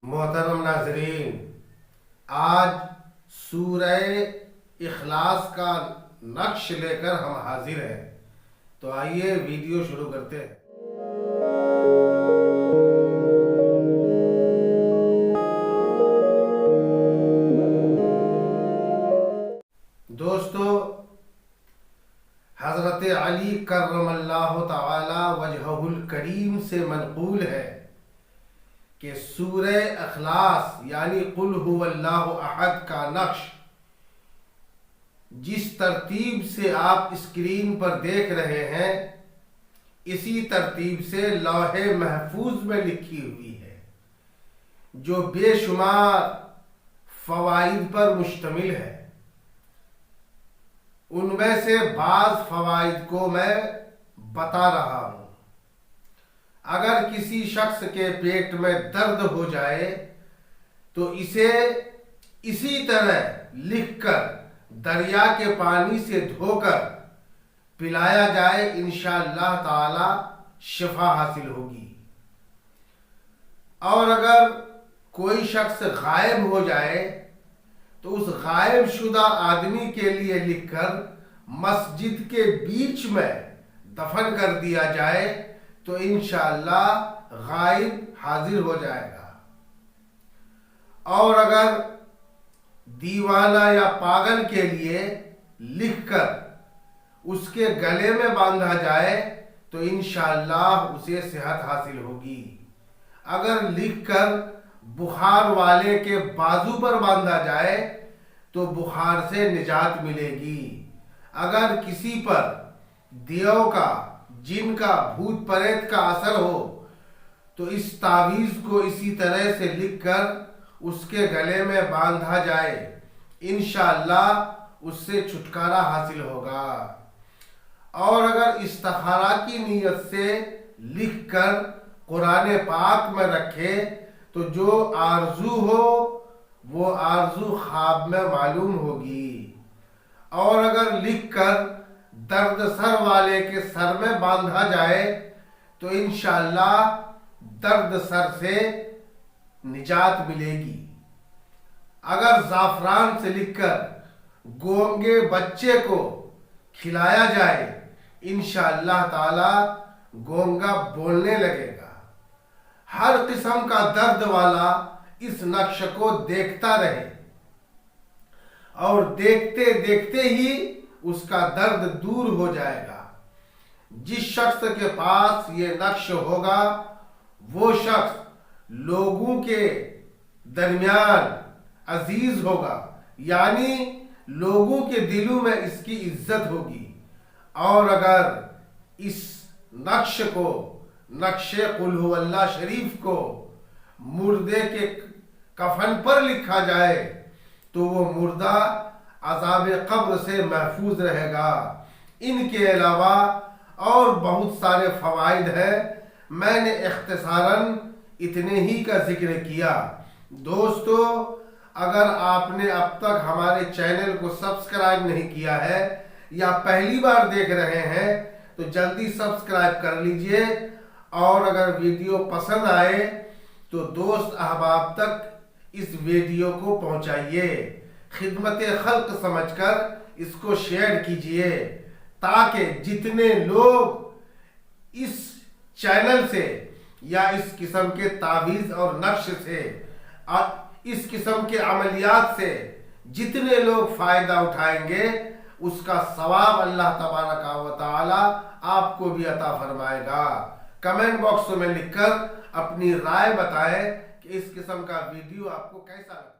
محترم ناظرین، آج سورہ اخلاص کا نقش لے کر ہم حاضر ہیں، تو آئیے ویڈیو شروع کرتے ہیں۔ دوستو، حضرت علی کرم اللہ تعالی وجہہ الکریم سے منقول ہے کہ سورہ اخلاص یعنی قل هو اللہ احد کا نقش جس ترتیب سے آپ اسکرین پر دیکھ رہے ہیں، اسی ترتیب سے لوح محفوظ میں لکھی ہوئی ہے، جو بے شمار فوائد پر مشتمل ہے۔ ان میں سے بعض فوائد کو میں بتا رہا ہوں۔ اگر کسی شخص کے پیٹ میں درد ہو جائے تو اسے اسی طرح لکھ کر دریا کے پانی سے دھو کر پلایا جائے، انشاءاللہ تعالی شفا حاصل ہوگی۔ اور اگر کوئی شخص غائب ہو جائے تو اس غائب شدہ آدمی کے لیے لکھ کر مسجد کے بیچ میں دفن کر دیا جائے تو انشاءاللہ غائب حاضر ہو جائے گا۔ اور اگر دیوانہ یا پاگل کے لیے لکھ کر اس کے گلے میں باندھا جائے تو انشاءاللہ اسے صحت حاصل ہوگی۔ اگر لکھ کر بخار والے کے بازو پر باندھا جائے تو بخار سے نجات ملے گی۔ اگر کسی پر دیو کا، جن کا، بھوت پریت کا اثر ہو تو اس تعویذ کو اسی طرح سے لکھ کر اس کے گلے میں باندھا جائے، انشاءاللہ اس سے چھٹکارا حاصل ہوگا۔ اور اگر استخارہ کی نیت سے لکھ کر قرآن پاک میں رکھے تو جو آرزو ہو وہ آرزو خواب میں معلوم ہوگی۔ اور اگر لکھ کر درد سر والے کے سر میں باندھا جائے تو انشاءاللہ درد سر سے نجات ملے گی۔ اگر زعفران سے لکھ کر گونگے بچے کو کھلایا جائے، انشاءاللہ تعالی گونگا بولنے لگے گا۔ ہر قسم کا درد والا اس نقش کو دیکھتا رہے اور دیکھتے دیکھتے ہی اس کا درد دور ہو جائے گا۔ جس شخص کے پاس یہ نقش ہوگا وہ شخص لوگوں کے درمیان عزیز ہوگا، یعنی لوگوں کے دلوں میں اس کی عزت ہوگی۔ اور اگر اس نقش کو، نقش قل هو اللہ شریف کو مردے کے کفن پر لکھا جائے تو وہ مردہ عذاب قبر سے محفوظ رہے گا۔ ان کے علاوہ اور بہت سارے فوائد ہیں، میں نے اختصاراً اتنے ہی کا ذکر کیا۔ دوستو، اگر آپ نے اب تک ہمارے چینل کو سبسکرائب نہیں کیا ہے یا پہلی بار دیکھ رہے ہیں تو جلدی سبسکرائب کر لیجئے، اور اگر ویڈیو پسند آئے تو دوست احباب تک اس ویڈیو کو پہنچائیے۔ خدمت خلق سمجھ کر اس کو شیئر کیجئے تاکہ جتنے لوگ اس چینل سے یا اس قسم کے تعویذ اور نقش سے، اس قسم کے عملیات سے جتنے لوگ فائدہ اٹھائیں گے، اس کا ثواب اللہ تبارک و تعالی آپ کو بھی عطا فرمائے گا۔ کمنٹ باکس میں لکھ کر اپنی رائے بتائیں کہ اس قسم کا ویڈیو آپ کو کیسا لگا۔